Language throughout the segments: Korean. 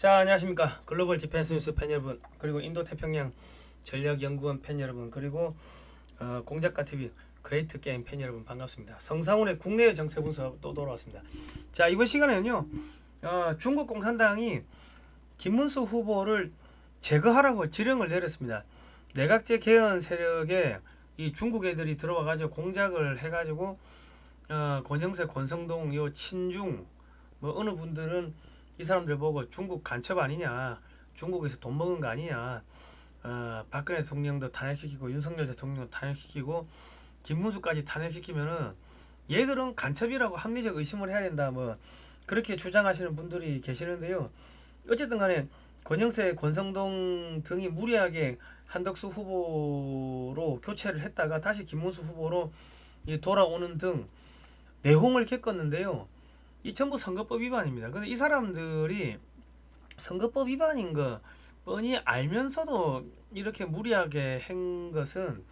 자, 안녕하십니까. 글로벌 디펜스 뉴스 팬 여러분, 그리고 인도태평양 전략연구원 팬 여러분, 그리고 공작가TV 그레이트 게임 팬 여러분, 반갑습니다. 성상훈의 국내외 정세 분석 또 돌아왔습니다. 자, 이번 시간에는요, 중국 공산당이 김문수 후보를 제거하라고 지령을 내렸습니다. 내각제 개헌 세력에 이 중국 애들이 들어와가지고 공작을 해가지고 권영세, 권성동, 요 친중 뭐 어느 분들은 이 사람들 보고 중국 간첩 아니냐, 중국에서 돈 먹은 거 아니냐, 박근혜 대통령도 탄핵시키고 윤석열 대통령도 탄핵시키고 김문수까지 탄핵시키면은 얘들은 간첩이라고 합리적 의심을 해야 된다, 뭐 그렇게 주장하시는 분들이 계시는데요. 어쨌든 간에 권영세, 권성동 등이 무리하게 한덕수 후보로 교체를 했다가 다시 김문수 후보로 돌아오는 등 내홍을 겪었는데요. 이 전부 선거법 위반입니다. 근데 이 사람들이 선거법 위반인 거 뻔히 알면서도 이렇게 무리하게 한 것은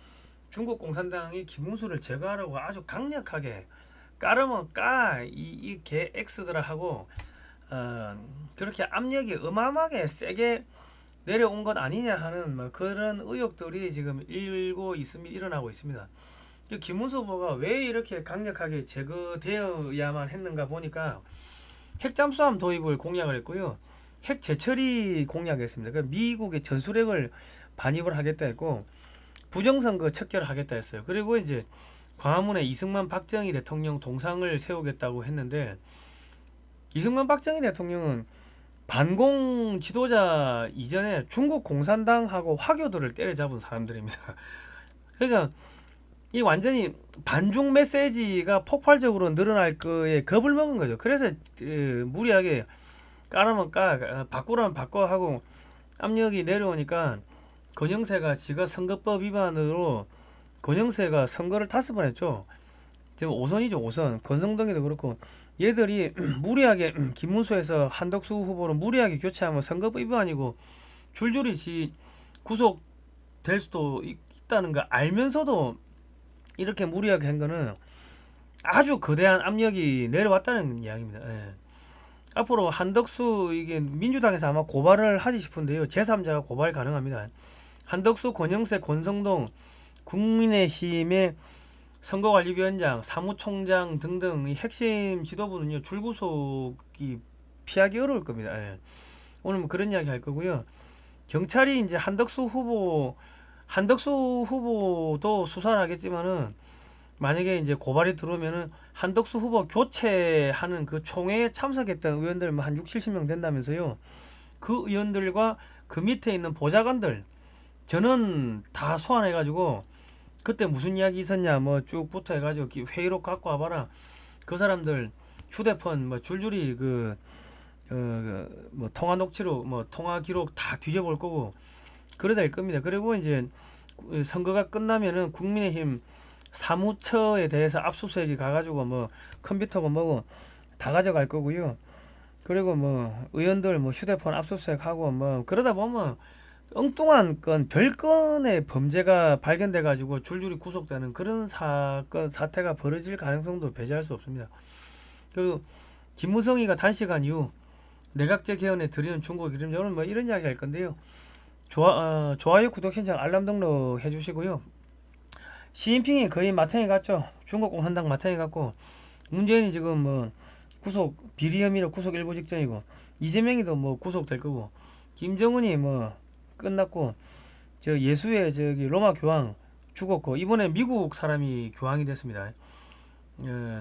중국 공산당이 김문수를 제거하라고 아주 강력하게 까르면 개 X들하고 그렇게 압력이 어마어마하게 세게 내려온 것 아니냐 하는 뭐 그런 의혹들이 지금 일어나고 있습니다. 김문수 후보가 왜 이렇게 강력하게 제거되어야만 했는가 보니까 핵잠수함 도입을 공약을 했고요. 핵 재처리 공약했습니다. 그러니까 미국의 전술핵을 반입을 하겠다 했고, 부정선거 척결하겠다 했어요. 그리고 이제 광화문에 이승만 박정희 대통령 동상을 세우겠다고 했는데, 이승만 박정희 대통령은 반공 지도자 이전에 중국 공산당하고 화교들을 때려잡은 사람들입니다. 그러니까 이 완전히 반중 메시지가 폭발적으로 늘어날 거에 겁을 먹은 거죠. 그래서 무리하게 까라면 바꾸라면 바꿔 하고 압력이 내려오니까 권영세가 지가 선거법 위반으로 권영세가 선거를 5번 했죠. 지금 5선이죠, 5선. 권성동이도 그렇고 얘들이 무리하게 김문수에서 한덕수 후보로 무리하게 교체하면 선거법 위반이고 줄줄이 구속될 수도 있다는 거 알면서도 이렇게 무리하게 한 거는 아주 거대한 압력이 내려왔다는 이야기입니다. 예. 앞으로 한덕수, 이게 민주당에서 아마 고발을 하지 싶은데요. 제3자가 고발 가능합니다. 한덕수, 권영세, 권성동, 국민의힘의 선거관리위원장, 사무총장 등등 이 핵심 지도부는요, 줄구속이 피하기 어려울 겁니다. 예. 오늘 뭐 그런 이야기 할 거고요. 경찰이 이제 한덕수 후보도 수사를 하겠지만은 만약에 이제 고발이 들어오면은 한덕수 후보 교체하는 그 총회에 참석했던 의원들 뭐 한 6, 70명 된다면서요. 그 의원들과 그 밑에 있는 보좌관들 저는 다 소환해가지고 그때 무슨 이야기 있었냐 뭐 쭉 붙어 해가지고 회의록 갖고 와봐라. 그 사람들 휴대폰 뭐 줄줄이 뭐 통화 녹취록 뭐 통화 기록 다 뒤져볼 거고 그래 될 겁니다. 그리고 이제 선거가 끝나면은 국민의힘 사무처에 대해서 압수수색이 가가지고 뭐 컴퓨터고 뭐고 다 가져갈 거고요. 그리고 뭐 의원들 뭐 휴대폰 압수수색하고 뭐 그러다 보면 엉뚱한 별건의 범죄가 발견돼가지고 줄줄이 구속되는 그런 사태가 벌어질 가능성도 배제할 수 없습니다. 그리고 김무성이가 단시간 이후 내각제 개헌에 들이는 중국 이름 오늘 뭐 이런 이야기 할 건데요. 좋아요, 구독, 신청, 알람 등록 해주시고요. 시진핑이 거의 마탱이 갔죠. 중국 공산당 마탱이 갔고, 문재인이 지금 뭐 비리 혐의로 구속 일부 직전이고, 이재명이도 뭐 구속될 거고, 김정은이 뭐 끝났고, 예수의 로마 교황 죽었고, 이번에 미국 사람이 교황이 됐습니다.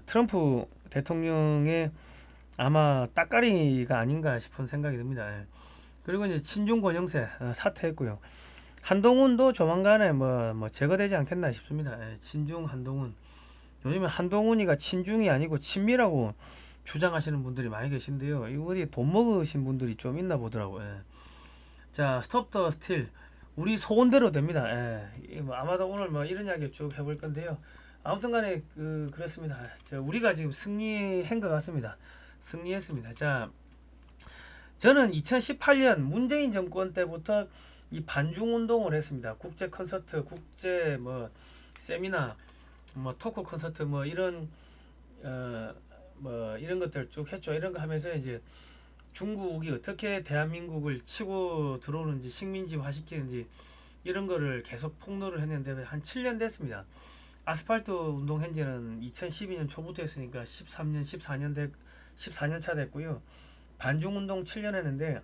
트럼프 대통령의 아마 따까리가 아닌가 싶은 생각이 듭니다. 그리고 이제 친중 권영세 사퇴했고요. 한동훈도 조만간에 뭐 제거되지 않겠나 싶습니다. 친중 한동훈. 요즘에 한동훈이가 친중이 아니고 친미라고 주장하시는 분들이 많이 계신데요. 이거 어디 돈 먹으신 분들이 좀 있나 보더라고요. 자, 스톱 더 스틸. 우리 소원대로 됩니다. 아마도 오늘 뭐 이런 이야기 쭉 해볼 건데요. 아무튼 간에 그렇습니다. 우리가 지금 승리한 것 같습니다. 승리했습니다. 자, 저는 2018년 문재인 정권 때부터 이 반중 운동을 했습니다. 국제 콘서트, 국제 뭐 세미나, 뭐 토크 콘서트 뭐 이런 뭐 이런 것들 쭉 했죠. 이런 거 하면서 이제 중국이 어떻게 대한민국을 치고 들어오는지 식민지화 시키는지 이런 거를 계속 폭로를 했는데 한 7년 됐습니다. 아스팔트 운동 현재는 2012년 초부터 했으니까 14년 차 됐고요. 반중 운동 7년 했는데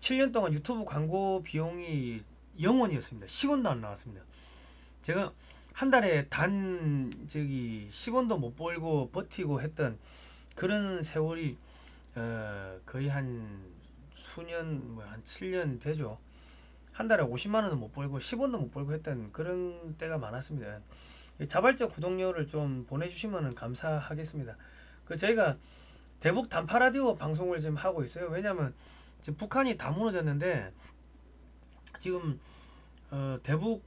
7년 동안 유튜브 광고 비용이 0원이었습니다. 10원도 안 나왔습니다. 제가 한 달에 단 10원도 못 벌고 버티고 했던 그런 세월이 거의 한 수년, 한 7년 되죠. 한 달에 50만 원도 못 벌고 10원도 못 벌고 했던 그런 때가 많았습니다. 자발적 구독료를 좀 보내주시면 감사하겠습니다. 저희가 대북 단파 라디오 방송을 지금 하고 있어요. 왜냐하면 지금 북한이 다 무너졌는데 지금 대북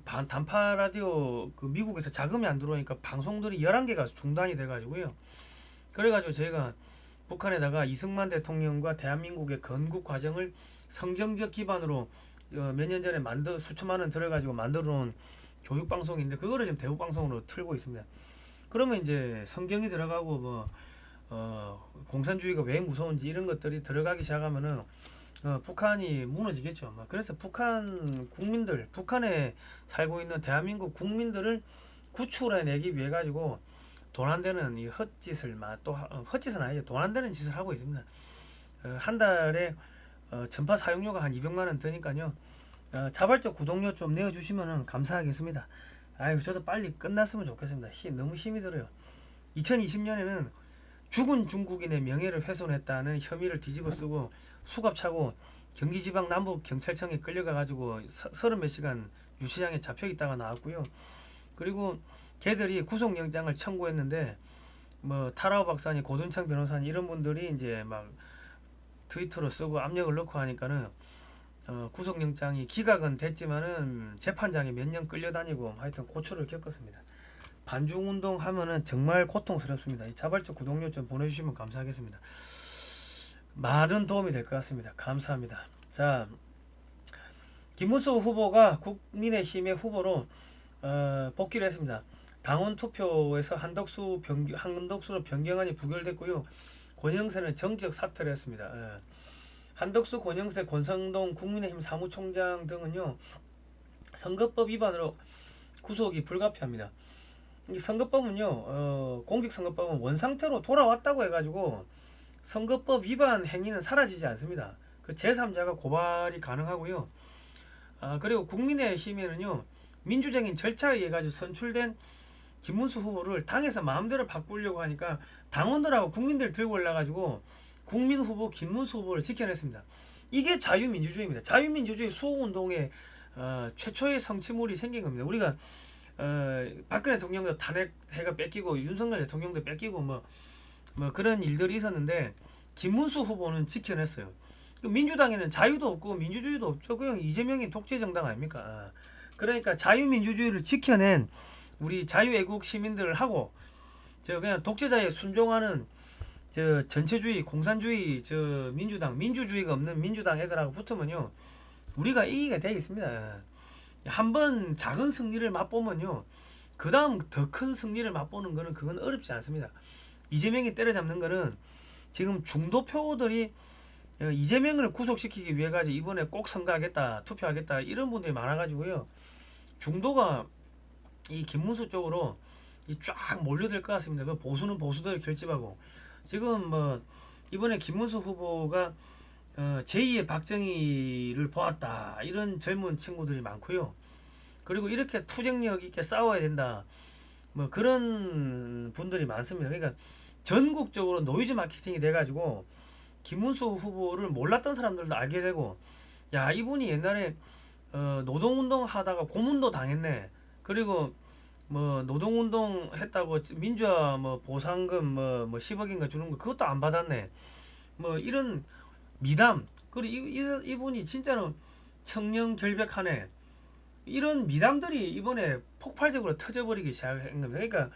단파 라디오 미국에서 자금이 안 들어오니까 방송들이 11개가 중단이 돼가지고요. 그래가지고 저희가 북한에다가 이승만 대통령과 대한민국의 건국 과정을 성경적 기반으로 몇 년 전에 수천만 원 들어가지고 만들어 놓은 교육 방송인데 그거를 지금 대북 방송으로 틀고 있습니다. 그러면 이제 성경이 들어가고 공산주의가 왜 무서운지 이런 것들이 들어가기 시작하면은 북한이 무너지겠죠. 그래서 북한 국민들, 북한에 살고 있는 대한민국 국민들을 구출해내기 위해 가지고 돈 안 되는 이 헛짓을 헛짓은 아니죠. 돈 안 되는 짓을 하고 있습니다. 한 달에 전파 사용료가 한 200만 원 드니까요. 자발적 구독료 좀 내어주시면 감사하겠습니다. 아유, 저도 빨리 끝났으면 좋겠습니다. 너무 힘이 들어요. 2020년에는 죽은 중국인의 명예를 훼손했다는 혐의를 뒤집어 쓰고 수갑차고 경기지방 남부경찰청에 끌려가가지고 30몇 시간 유치장에 잡혀있다가 나왔고요. 그리고 걔들이 구속영장을 청구했는데 타라오 박사님, 고준창 변호사님 이런 분들이 이제 막 트위터로 쓰고 압력을 넣고 하니까는 구속영장이 기각은 됐지만은 재판장에 몇 년 끌려다니고 하여튼 고초를 겪었습니다. 반중운동 하면은 정말 고통스럽습니다. 자발적 구독료 좀 보내주시면 감사하겠습니다. 많은 도움이 될 것 같습니다. 감사합니다. 자, 김문수 후보가 국민의힘의 후보로 복귀를 했습니다. 당원 투표에서 한덕수로 변경안이 부결됐고요. 권영세는 정적 사퇴를 했습니다. 한덕수, 권영세, 권성동 국민의힘 사무총장 등은요 선거법 위반으로 구속이 불가피합니다. 이 선거법은요 공직선거법은 원상태로 돌아왔다고 해가지고 선거법 위반 행위는 사라지지 않습니다. 제3자가 고발이 가능하고요. 그리고 국민의힘에는요 민주적인 절차에 의해 가지고 선출된 김문수 후보를 당에서 마음대로 바꾸려고 하니까 당원들하고 국민들 들고 올라가지고 국민 후보 김문수 후보를 지켜냈습니다. 이게 자유민주주의입니다. 자유민주주의 수호운동의 최초의 성취물이 생긴 겁니다. 우리가 박근혜 대통령도 탄핵해가 뺏기고 윤석열 대통령도 뺏기고 뭐 그런 일들이 있었는데 김문수 후보는 지켜냈어요. 민주당에는 자유도 없고 민주주의도 없죠. 그냥 이재명이 독재 정당 아닙니까? 그러니까 자유민주주의를 지켜낸 우리 자유애국 시민들을 하고 그냥 독재자에 순종하는 전체주의, 공산주의, 민주주의가 없는 민주당 애들하고 붙으면요 우리가 이기게 되어 있습니다. 한번 작은 승리를 맛보면요 그 다음 더 큰 승리를 맛보는 거는 그건 어렵지 않습니다. 이재명이 때려잡는 거는 지금 중도표들이 이재명을 구속시키기 위해 가지고 이번에 꼭 선거하겠다, 투표하겠다 이런 분들이 많아가지고요 중도가 이 김문수 쪽으로 쫙 몰려들 것 같습니다. 보수는 보수들 결집하고 지금 이번에 김문수 후보가 제2의 박정희를 보았다 이런 젊은 친구들이 많고요. 그리고 이렇게 투쟁력 있게 싸워야 된다 그런 분들이 많습니다. 그러니까 전국적으로 노이즈 마케팅이 돼가지고 김문수 후보를 몰랐던 사람들도 알게 되고 야 이분이 옛날에 노동운동 하다가 고문도 당했네. 그리고 노동운동 했다고 민주화 보상금 10억인가 주는 거 그것도 안 받았네. 이런 미담. 그리고 이분이 진짜로 청년 결백하네. 이런 미담들이 이번에 폭발적으로 터져버리기 시작한 겁니다. 그러니까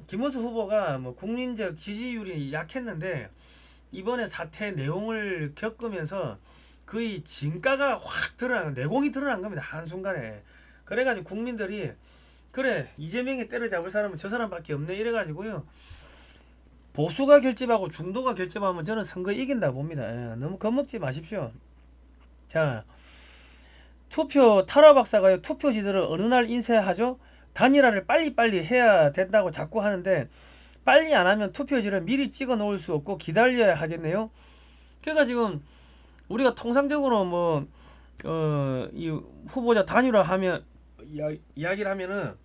김문수 후보가 국민적 지지율이 약했는데 이번에 사태 내용을 겪으면서 거의 진가가 확 드러난 내공이 드러난 겁니다. 한순간에. 그래가지고 국민들이 그래 이재명이 때려잡을 사람은 저 사람밖에 없네 이래가지고요 보수가 결집하고 중도가 결집하면 저는 선거 이긴다 봅니다. 예, 너무 겁먹지 마십시오. 자, 투표 타라 박사가요, 투표지들을 어느 날 인쇄하죠? 단일화를 빨리빨리 해야 된다고 자꾸 하는데 빨리 안 하면 투표지를 미리 찍어 놓을 수 없고 기다려야 하겠네요. 그러니까 지금 우리가 통상적으로 뭐 이 후보자 단일화하면 이야기를 하면은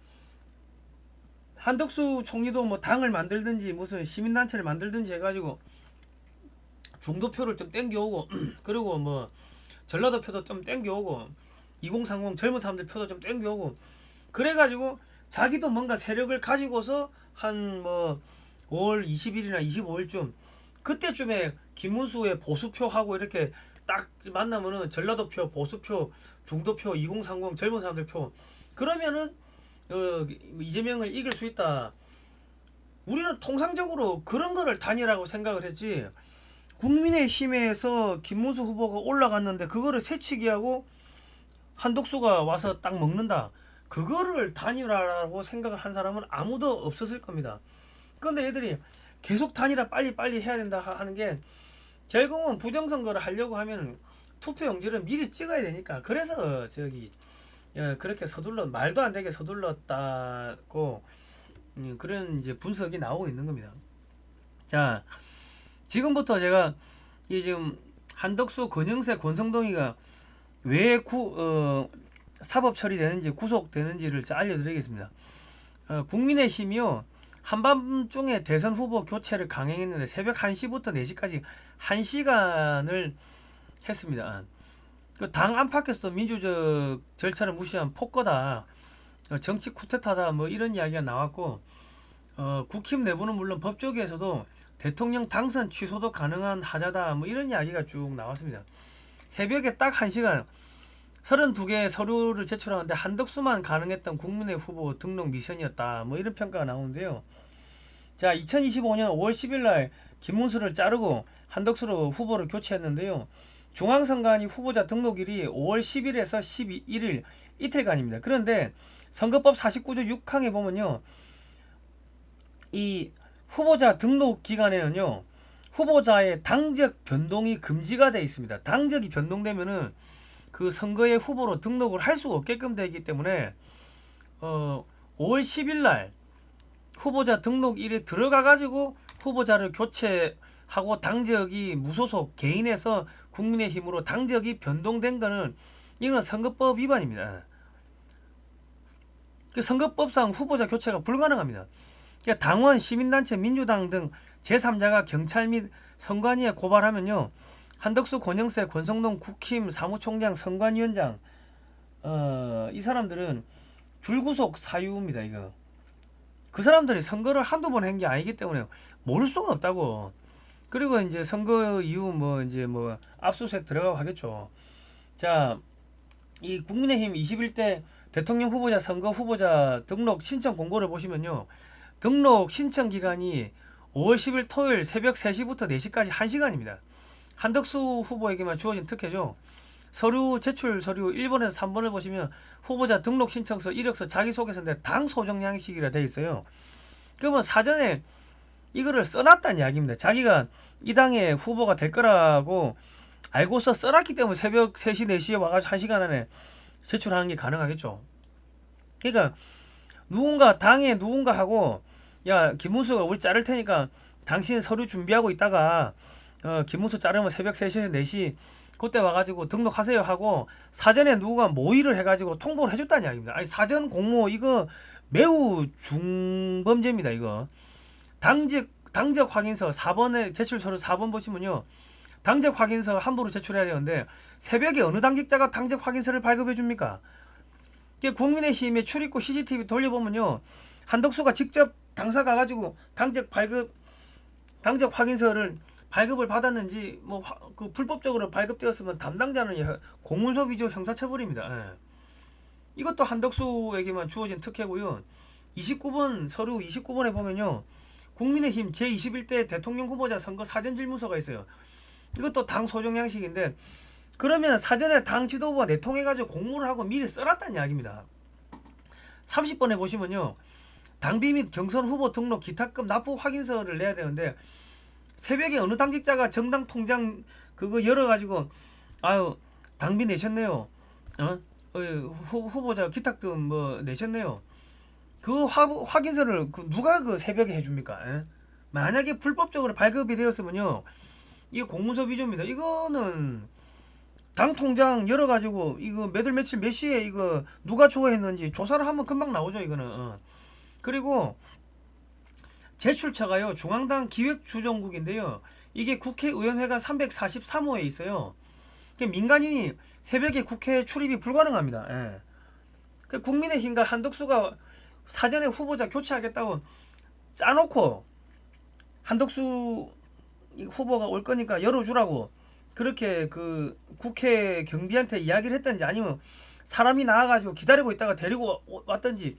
한덕수 총리도 뭐 당을 만들든지 무슨 시민단체를 만들든지 해가지고 중도표를 좀 땡겨오고 그리고 뭐 전라도 표도 좀 땡겨오고 2030 젊은 사람들 표도 좀 땡겨오고 그래가지고 자기도 뭔가 세력을 가지고서 한 뭐 5월 20일이나 25일쯤 그때쯤에 김문수의 보수표하고 이렇게 딱 만나면은 전라도표 보수표 중도표 2030 젊은 사람들 표 그러면은 이재명을 이길 수 있다. 우리는 통상적으로 그런 거를 단일화라고 생각을 했지. 국민의힘에서 김문수 후보가 올라갔는데 그거를 새치기하고 한덕수가 와서 딱 먹는다. 그거를 단일화라고 생각을 한 사람은 아무도 없었을 겁니다. 그런데 얘들이 계속 단일화 빨리빨리 해야 된다 하는 게 결국은 부정선거를 하려고 하면 투표용지를 미리 찍어야 되니까 그래서 저기 그렇게 서둘러 말도 안 되게 서둘렀다고 그런 이제 분석이 나오고 있는 겁니다. 자, 지금부터 제가 이 지금 한덕수, 권영세, 권성동이가 왜 사법 처리되는지 구속되는지를 알려드리겠습니다. 국민의힘이요 한밤중에 대선 후보 교체를 강행했는데 새벽 1시부터 4시까지 1시간을 했습니다. 그 당 안팎에서도 민주적 절차를 무시한 폭거다, 정치 쿠데타다 뭐 이런 이야기가 나왔고 국힘 내부는 물론 법조계에서도 대통령 당선 취소도 가능한 하자다 뭐 이런 이야기가 쭉 나왔습니다. 새벽에 딱 1시간 32개의 서류를 제출하는데 한덕수만 가능했던 국민의 후보 등록 미션이었다 뭐 이런 평가가 나오는데요. 자, 2025년 5월 10일 날 김문수를 자르고 한덕수로 후보를 교체했는데요. 중앙선관위 후보자 등록일이 5월 10일에서 11일 이틀간입니다. 그런데 선거법 49조 6항에 보면요, 이 후보자 등록 기간에는요 후보자의 당적 변동이 금지가 되어 있습니다. 당적이 변동되면은 그 선거의 후보로 등록을 할 수가 없게끔 되기 때문에 5월 10일 날 후보자 등록일에 들어가 가지고 후보자를 교체하고 당적이 무소속 개인에서 국민의힘으로 당적이 변동된 거는 이건 선거법 위반입니다. 그 선거법상 후보자 교체가 불가능합니다. 그러니까 당원, 시민단체, 민주당 등 제3자가 경찰 및 선관위에 고발하면요 한덕수, 권영세, 권성동 국힘 사무총장, 선관위원장 이 사람들은 줄구속 사유입니다. 이거 그 사람들이 선거를 한두 번 한 게 아니기 때문에 모를 수가 없다고. 그리고 이제 선거 이후 뭐 이제 뭐 압수수색 들어가고 하겠죠. 자, 이 국민의힘 21대 대통령 후보자 선거 후보자 등록 신청 공고를 보시면요 등록 신청 기간이 5월 10일 토요일 새벽 3시부터 4시까지 1시간입니다. 한덕수 후보에게만 주어진 특혜죠. 서류 제출 서류 1번에서 3번을 보시면 후보자 등록 신청서, 이력서, 자기소개서인데 당 소정 양식이라 되어 있어요. 그러면 사전에 이거를 써놨다는 이야기입니다. 자기가 이 당의 후보가 될 거라고 알고서 써놨기 때문에 새벽 3시, 4시에 와가지고 1시간 안에 제출하는 게 가능하겠죠. 그러니까 누군가 당에 누군가 하고 야 김문수가 우리 자를 테니까 당신 서류 준비하고 있다가 김문수 자르면 새벽 3시에서 4시 그때 와가지고 등록하세요 하고 사전에 누가 모의를 해가지고 통보를 해줬다는 이야기입니다. 아니 사전 공모 이거 매우 중범죄입니다. 이거 당적 확인서 4번에 제출 서류 4번 보시면요 당적 확인서 함부로 제출해야 되는데 새벽에 어느 당직자가 당적 확인서를 발급해 줍니까? 국민의힘의 출입구 CCTV 돌려보면요 한덕수가 직접 당사 가가지고 당적 확인서를 발급을 받았는지 뭐 그 불법적으로 발급되었으면 담당자는 공문서 위조 형사처벌입니다. 예. 이것도 한덕수에게만 주어진 특혜고요. 29번 서류 29번에 보면요 국민의힘 제21대 대통령 후보자 선거 사전질문서가 있어요. 이것도 당 소정 양식인데 그러면 사전에 당 지도부와 내통해가지고 공모를 하고 미리 써놨다는 이야기입니다. 30번에 보시면요 당비 및 경선 후보 등록 기타금 납부 확인서를 내야 되는데 새벽에 어느 당직자가 정당 통장 그거 열어가지고 아유 당비 내셨네요. 후보자 기탁금 뭐 내셨네요. 그 확인서를 누가 그 새벽에 해줍니까? 에? 만약에 불법적으로 발급이 되었으면요, 이게 공문서 위조입니다. 이거는 당 통장 열어가지고 이거 몇월 며칠 몇 시에 이거 누가 초과했는지 조사를 하면 금방 나오죠. 이거는. 그리고 제출처가요 중앙당 기획주정국인데요. 이게 국회의원회관 343호에 있어요. 민간인이 새벽에 국회 출입이 불가능합니다. 예. 국민의힘과 한덕수가 사전에 후보자 교체하겠다고 짜놓고 한덕수 후보가 올 거니까 열어주라고 그렇게 그 국회 경비한테 이야기를 했던지 아니면 사람이 나와가지고 기다리고 있다가 데리고 왔던지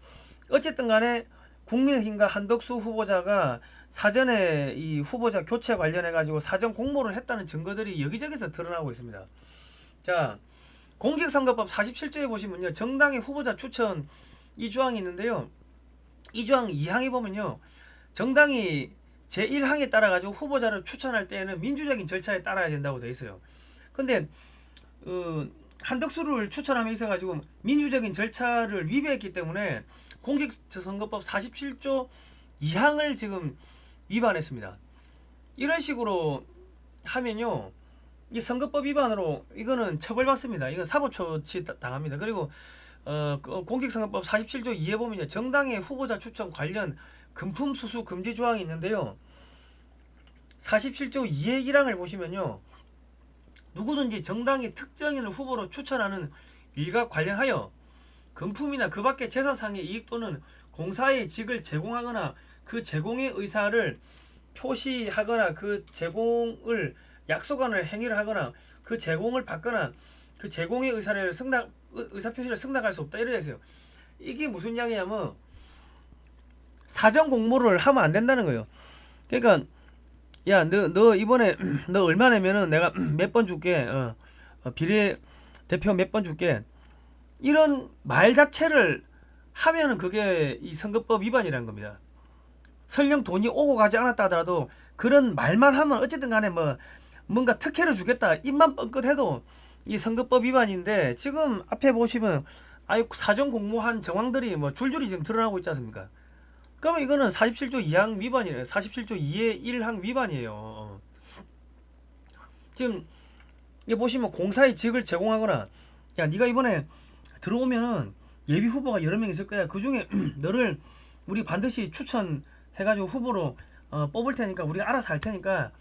어쨌든 간에 국민의힘과 한덕수 후보자가 사전에 이 후보자 교체 관련해 가지고 사전 공모를 했다는 증거들이 여기저기서 드러나고 있습니다. 자, 공직선거법 47조에 보시면요, 정당의 후보자 추천 이 조항이 있는데요, 이 조항 2항에 보면요, 정당이 제1항에 따라 가지고 후보자를 추천할 때에는 민주적인 절차에 따라야 된다고 되어 있어요. 근데 한덕수를 추천함에 있어 가지고 민주적인 절차를 위배했기 때문에 공직선거법 47조 2항을 지금 위반했습니다. 이런 식으로 하면요, 이 선거법 위반으로 이거는 처벌받습니다. 이건 사법처치 당합니다. 그리고 공직선거법 47조 2에 보면요, 정당의 후보자 추천 관련 금품 수수 금지 조항이 있는데요, 47조 2의 1항을 보시면요, 누구든지 정당이 특정인을 후보로 추천하는 일과 관련하여 금품이나 그 밖의 재산상의 이익 또는 공사의 직을 제공하거나 그 제공의 의사를 표시하거나 그 제공을 약속하는 행위를 하거나 그 제공을 받거나 그 제공의 의사표시를 승낙할 수 없다 이래 있어요. 이게 무슨 이야기냐면 사전 공모를 하면 안 된다는 거예요. 그러니까 야, 너 이번에 너 얼마 내면은 내가 몇 번 줄게. 비례대표 몇 번 줄게. 이런 말 자체를 하면은 그게 이 선거법 위반이라는 겁니다. 설령 돈이 오고 가지 않았다 하더라도 그런 말만 하면 어쨌든 간에 뭐 뭔가 특혜를 주겠다 입만 뻥끗해도 이 선거법 위반인데, 지금 앞에 보시면 아유 사전 공모한 정황들이 뭐 줄줄이 지금 드러나고 있지 않습니까? 그러면 이거는 47조 2항 위반이래요. 47조 2의 1항 위반이에요. 지금 여기 보시면 공사의 직을 제공하거나, 야 네가 이번에 들어오면은 예비 후보가 여러 명 있을 거야. 그 중에 너를 우리 반드시 추천해가지고 후보로 뽑을 테니까 우리가 알아서 할 테니까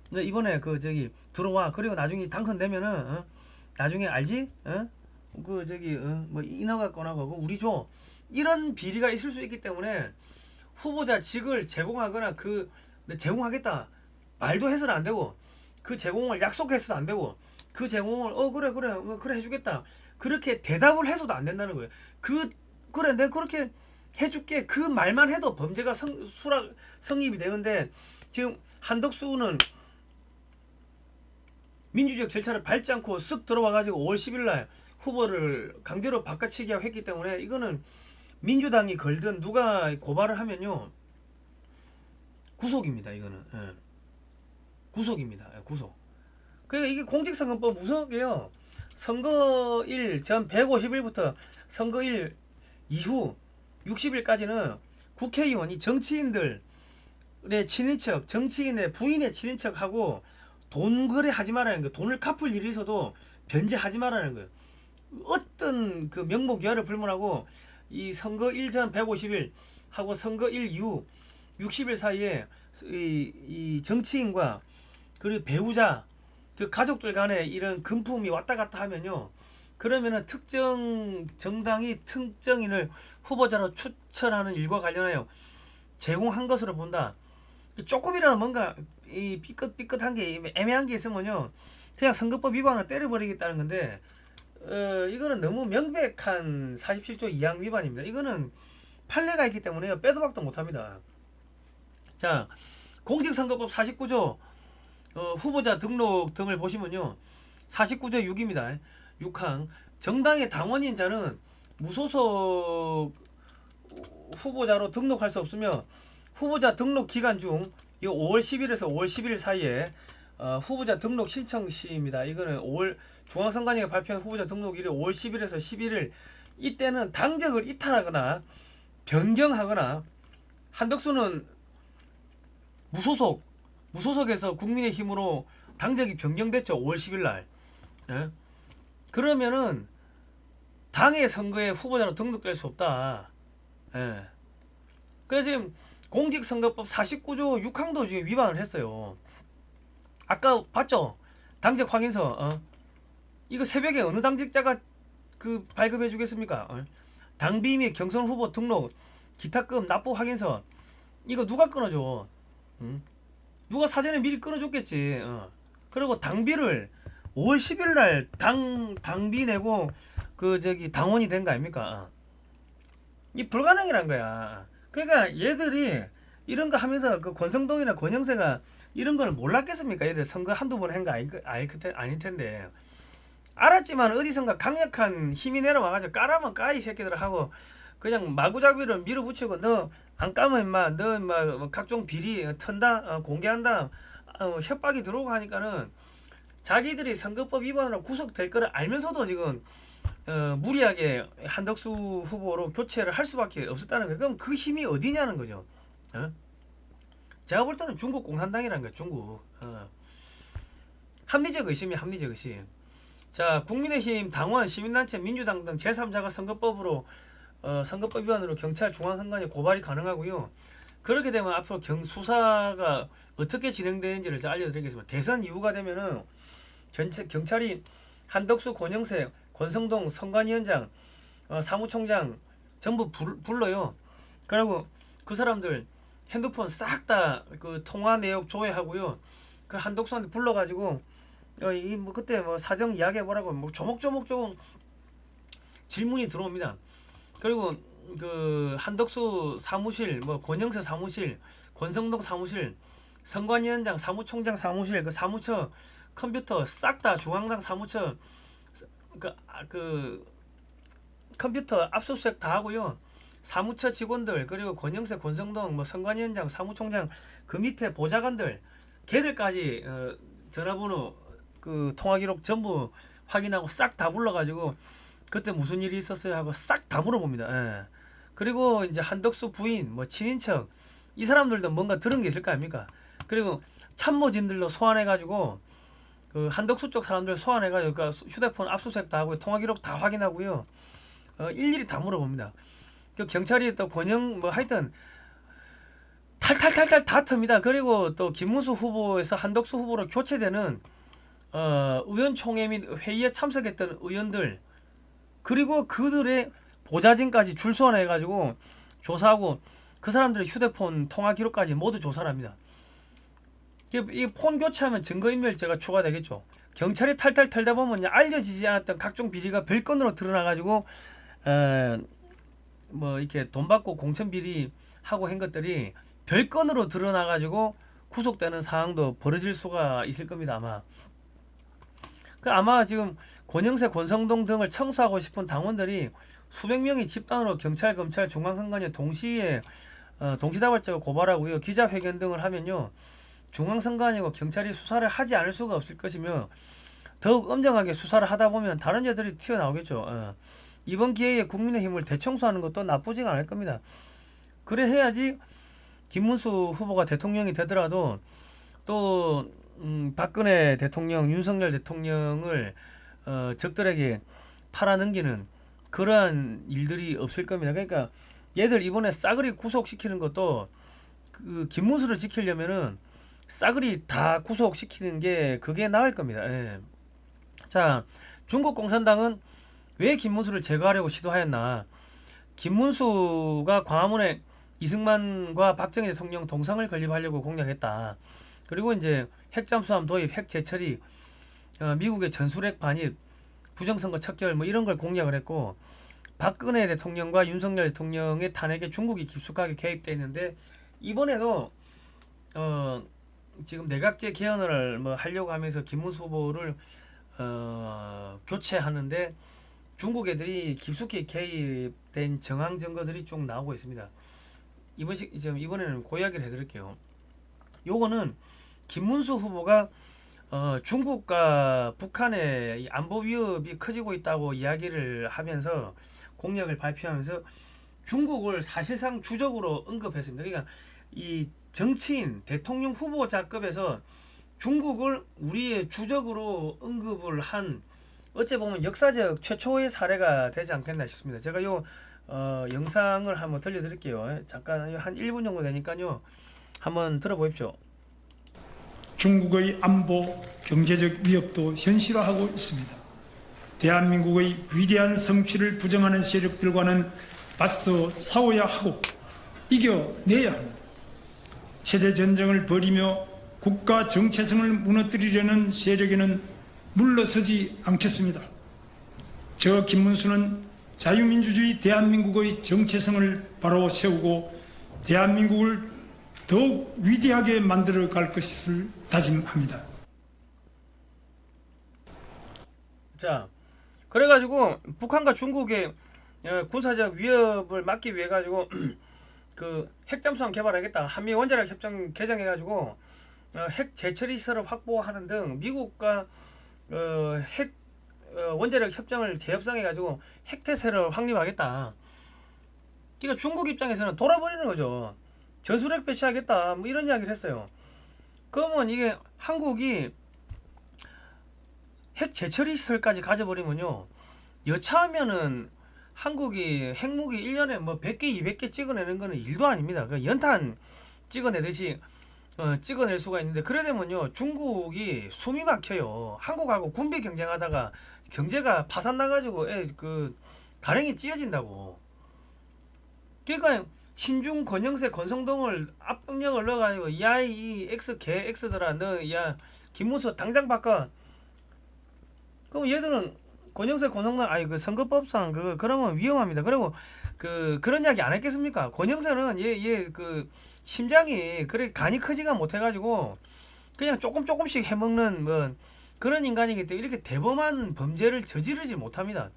너 이번에 그 저기 들어와. 그리고 나중에 당선되면은 나중에 알지? 그 저기 뭐 인허가 건하고 우리 줘. 이런 비리가 있을 수 있기 때문에 후보자 직을 제공하거나 그 제공하겠다 말도 해서는 안 되고, 그 제공을 약속해서도 안 되고, 그 제공을 그래 해주겠다 그렇게 대답을 해서도 안 된다는 거예요. 그래 내가 그렇게 해줄게 그 말만 해도 범죄가 성립이 되는데, 지금 한덕수는 민주적 절차를 밟지 않고 쓱 들어와 가지고 5월 10일 날 후보를 강제로 바꿔치기 했기 때문에 이거는 민주당이 걸든 누가 고발을 하면요 구속입니다. 이거는 구속입니다. 구속. 그러니까 이게 공직선거법 무서운 게요, 선거일 전 150일부터 선거일 이후 60일까지는 국회의원이 정치인들의 친인척, 정치인의 부인의 친인척하고 돈 거래하지 말라는 거예요. 돈을 갚을 일이 있어도 변제하지 말라는 거예요. 어떤 그 명목여하를 불문하고 이 선거일 전 150일 하고 선거일 이후 60일 사이에 이 정치인과 그리고 배우자 그 가족들 간에 이런 금품이 왔다 갔다 하면요, 그러면은 특정 정당이 특정인을 후보자로 추천하는 일과 관련하여 제공한 것으로 본다. 조금이라도 뭔가 이 삐끗한 게 애매한 게 있으면요 그냥 선거법 위반을 때려버리겠다는 건데, 이거는 너무 명백한 47조 2항 위반입니다. 이거는 판례가 있기 때문에 빼도 박도 못합니다. 자, 공직선거법 49조 후보자 등록 등을 보시면요 49조 6입니다. 6항 정당의 당원인 자는 무소속 후보자로 등록할 수 없으며 후보자 등록 기간 중 이 5월 10일에서 5월 11일 사이에 후보자 등록 신청 시입니다. 이거는 5월 중앙선관위가 발표한 후보자 등록일이 5월 10일에서 11일 이때는 당적을 이탈하거나 변경하거나 한덕수는 무소속에서 국민의힘으로 당적이 변경됐죠. 5월 10일 날. 예? 그러면은 당의 선거에 후보자로 등록될 수 없다. 예. 그래서 지금 공직선거법 49조 6항도 지금 위반을 했어요. 아까 봤죠? 당적 확인서. 이거 새벽에 어느 당직자가 그 발급해 주겠습니까? 당비 및 경선 후보 등록 기타금 납부 확인서 이거 누가 끊어줘? 누가 사전에 미리 끊어줬겠지. 그리고 당비를 5월 10일 날 당비 내고 그 저기 당원이 된 거 아닙니까? 이 불가능이란 거야. 그러니까 얘들이 이런 거 하면서 그 권성동이나 권영세가 이런 거는 몰랐겠습니까? 얘들 선거 한두 번 한 거 아닐 텐데. 알았지만 어디선가 강력한 힘이 내려와가지고 까라면 까 이 새끼들 하고 그냥 마구잡이로 밀어붙이고 너 안 까면 임마 너 임마 각종 비리 턴다 공개한다 협박이 들어오고 하니까는 자기들이 선거법 위반으로 구속될 거를 알면서도 지금 무리하게 한덕수 후보로 교체를 할 수밖에 없었다는 거예요. 그럼 그 힘이 어디냐는 거죠. 제가 볼 때는 중국 공산당이라는 거예요. 중국. 합리적 의심이 합리적 의심. 자, 국민의힘 당원 시민단체 민주당 등 제3자가 선거법 위반으로 경찰 중앙선관위 고발이 가능하고요. 그렇게 되면 앞으로 수사가 어떻게 진행되는지를 알려드리겠습니다. 대선 이후가 되면은 경찰이 한덕수, 권영세, 권성동 선관위원장, 사무총장 전부 불러요. 그리고 그 사람들 핸드폰 싹 다 그 통화 내역 조회하고요. 그 한덕수한테 불러가지고 뭐 그때 뭐 사정 이야기해보라고 뭐 조목조목 질문이 들어옵니다. 그리고 그 한덕수 사무실, 뭐 권영세 사무실, 권성동 사무실, 선관위원장, 사무총장 사무실, 그 사무처 컴퓨터 싹 다 중앙당 사무처 그 컴퓨터 압수수색 다 하고요. 사무처 직원들 그리고 권영세, 권성동, 뭐 선관위원장, 사무총장 그 밑에 보좌관들 걔들까지 전화번호 그 통화기록 전부 확인하고 싹 다 불러가지고 그때 무슨 일이 있었어요 하고 싹 다 물어봅니다. 예. 그리고 이제 한덕수 부인 뭐 친인척 이 사람들도 뭔가 들은 게 있을 거 아닙니까? 그리고 참모진들로 소환해가지고 그 한덕수 쪽 사람들 소환해가지고 그 휴대폰 압수수색 다 하고 통화기록 다 확인하고요. 일일이 다 물어봅니다. 그 경찰이 또 권영 뭐 하여튼 탈탈탈탈 다 틉니다. 그리고 또 김문수 후보에서 한덕수 후보로 교체되는 의원총회 및 회의에 참석했던 의원들 그리고 그들의 보좌진까지 줄 소환해가지고 조사하고 그 사람들의 휴대폰 통화 기록까지 모두 조사를 합니다. 이 폰 교체하면 증거인멸죄가 추가되겠죠. 경찰이 탈탈 털다 보면 알려지지 않았던 각종 비리가 별건으로 드러나가지고 뭐 이렇게 돈 받고 공천 비리 하고 한 것들이 별건으로 드러나가지고 구속되는 상황도 벌어질 수가 있을 겁니다. 아마 지금 권영세, 권성동 등을 청소하고 싶은 당원들이 수백 명이 집단으로 경찰, 검찰, 중앙선관위에 동시에 동시다발적으로 고발하고요. 기자회견 등을 하면요. 중앙선관위와 경찰이 수사를 하지 않을 수가 없을 것이며 더욱 엄정하게 수사를 하다 보면 다른 죄들이 튀어나오겠죠. 이번 기회에 국민의힘을 대청소하는 것도 나쁘지가 않을 겁니다. 그래 해야지 김문수 후보가 대통령이 되더라도 또 박근혜 대통령, 윤석열 대통령을 적들에게 팔아넘기는 그러한 일들이 없을 겁니다. 그러니까 얘들 이번에 싸그리 구속시키는 것도 그 김문수를 지키려면은 싸그리 다 구속시키는 게 그게 나을 겁니다. 예. 자, 중국 공산당은 왜 김문수를 제거하려고 시도하였나? 김문수가 광화문에 이승만과 박정희 대통령 동상을 건립하려고 공략했다. 그리고 이제 핵잠수함 도입, 핵 재처리, 미국의 전술핵 반입, 부정선거 척결 뭐 이런 걸 공략을 했고 박근혜 대통령과 윤석열 대통령의 탄핵에 중국이 깊숙하게 개입되어 있는데 이번에도 지금 내각제 개헌을 뭐 하려고 하면서 김문수 후보를 교체하는데 중국 애들이 깊숙이 개입된 정황 증거들이 좀 나오고 있습니다. 이번에는 그 이야기를 해드릴게요. 요거는 김문수 후보가 중국과 북한의 이 안보 위협이 커지고 있다고 이야기를 하면서 공약을 발표하면서 중국을 사실상 주적으로 언급했습니다. 그러니까 이 정치인 대통령 후보자급에서 중국을 우리의 주적으로 언급을 한 어찌 보면 역사적 최초의 사례가 되지 않겠나 싶습니다. 제가 요 영상을 한번 들려드릴게요. 잠깐 한 1분 정도 되니까요. 한번 들어보십시오. 중국의 안보, 경제적 위협도 현실화하고 있습니다. 대한민국의 위대한 성취를 부정하는 세력들과는 맞서 싸워야 하고 이겨내야 합니다. 체제 전쟁을 벌이며 국가 정체성을 무너뜨리려는 세력에는 물러서지 않겠습니다. 저 김문수는 자유민주주의 대한민국의 정체성을 바로 세우고 대한민국을 더욱 위대하게 만들어 갈 것을 다짐합니다. 자, 그래가지고 북한과 중국의 군사적 위협을 막기 위해 가지고 그 핵잠수함 개발하겠다, 한미 원자력 협정 개정해가지고 핵 재처리 시설을 확보하는 등 미국과 핵 원자력 협정을 재협상해가지고 핵태세를 확립하겠다. 그러니까 중국 입장에서는 돌아버리는 거죠. 전술핵 배치하겠다, 뭐 이런 이야기를 했어요. 그러면 이게 한국이 핵 재처리 시설까지 가져버리면요, 여차하면은 한국이 핵무기 1년에 뭐 100개 200개 찍어내는 거는 일도 아닙니다. 그 연탄 찍어내듯이 찍어낼 수가 있는데, 그래 되면요 중국이 숨이 막혀요. 한국하고 군비 경쟁하다가 경제가 파산 나가지고 그 가랭이 찢어진다고. 그러니까 신중 권영세 권성동을 압력을 넣어가지고 야 이 X 개 X들아 너 야 김문수 당장 바꿔. 그럼 얘들은 권영세 권성동 아니 그 선거법상 그러면 위험합니다. 그리고 그런 이야기 안 했겠습니까? 권영세는 얘 그 심장이 그래 간이 크지가 못해가지고 그냥 조금씩 해먹는 뭐 그런 인간이기 때문에 이렇게 대범한 범죄를 저지르지 못합니다.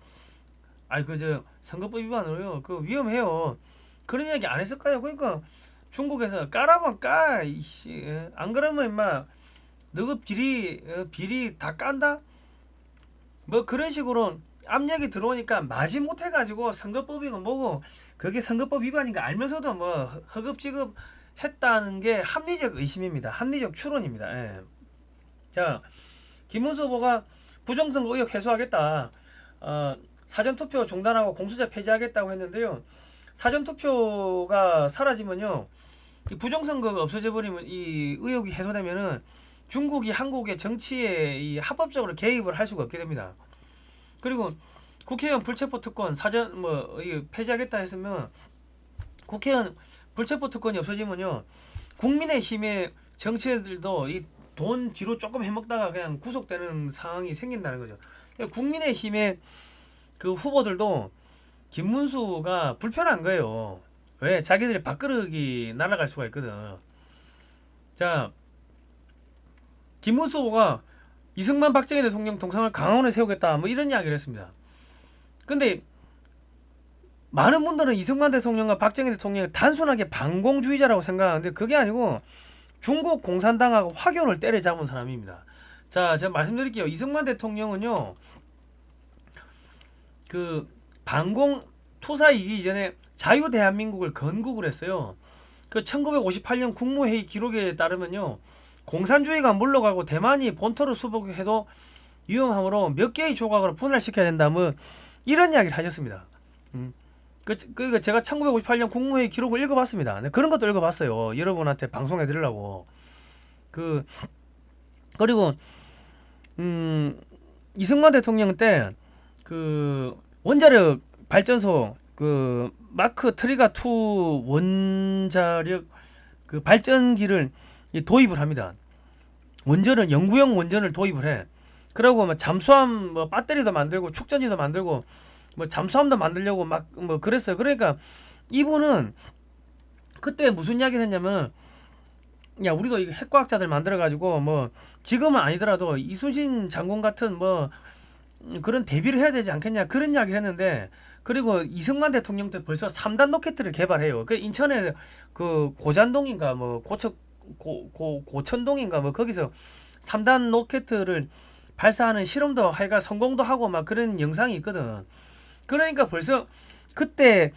아이 저 선거법 위반으로요 그 위험해요. 그런 이야기 안 했을까요? 그러니까 중국에서 까라면 까 이씨 안 그러면 임마 너그 비리 다 깐다? 뭐 그런 식으로 압력이 들어오니까 마지 못해가지고 선거법이고 뭐고 그게 선거법 위반인가 알면서도 뭐 허겁지겁 했다는 게 합리적 의심입니다. 합리적 추론입니다. 예. 자, 김문수 후보가 부정선거 의혹 해소하겠다. 사전투표 중단하고 공수처 폐지하겠다고 했는데요. 사전투표가 사라지면요, 이 부정선거가 없어져 버리면 이 의혹이 해소되면은 중국이 한국의 정치에 이 합법적으로 개입을 할 수가 없게 됩니다. 그리고 국회의원 불체포 특권 사전 폐지하겠다 했으면 국회의원 불체포 특권이 없어지면요 국민의힘의 정치인들도 이 돈 뒤로 조금 해먹다가 그냥 구속되는 상황이 생긴다는 거죠. 국민의힘의 그 후보들도 김문수가 불편한 거예요. 왜? 자기들이 밥그릇이 날아갈 수가 있거든. 자, 김문수 후보가 이승만 박정희 대통령 동상을 강화원에 세우겠다 뭐 이런 이야기를 했습니다. 근데 많은 분들은 이승만 대통령과 박정희 대통령이 단순하게 반공주의자라고 생각하는데 그게 아니고 중국 공산당하고 확연을 때려잡은 사람입니다. 자, 제가 말씀드릴게요. 이승만 대통령은요 그 반공 투사이기 이전에 자유 대한민국을 건국을 했어요. 그 1958년 국무회의 기록에 따르면요 공산주의가 물러가고 대만이 본토를 수복해도 위험하므로 몇 개의 조각으로 분할시켜야 된다 뭐 이런 이야기를 하셨습니다. 그 제가 1958년 국무회의 기록을 읽어봤습니다. 네, 그런 것도 읽어봤어요. 여러분한테 방송해 드리려고. 그리고 이승만 대통령 때 그 원자력 발전소 그 마크 트리가 2 원자력 그 발전기를 도입을 합니다. 원전을 영구형 원전을 도입을 해. 그리고 뭐 잠수함 뭐 배터리도 만들고 축전지도 만들고 뭐 잠수함도 만들려고 막 뭐 그랬어요. 그러니까 이분은 그때 무슨 이야기를 했냐면 야 우리도 핵과학자들 만들어 가지고 뭐 지금은 아니더라도 이순신 장군 같은 뭐 그런 대비를 해야 되지 않겠냐 그런 이야기를 했는데 그리고 이승만 대통령 때 벌써 3단 로켓을 개발해요. 그 인천에 그 고잔동인가 뭐 고천동인가 뭐 거기서 3단 로켓을 발사하는 실험도 하여간 성공도 하고 막 그런 영상이 있거든. 그러니까 벌써 그때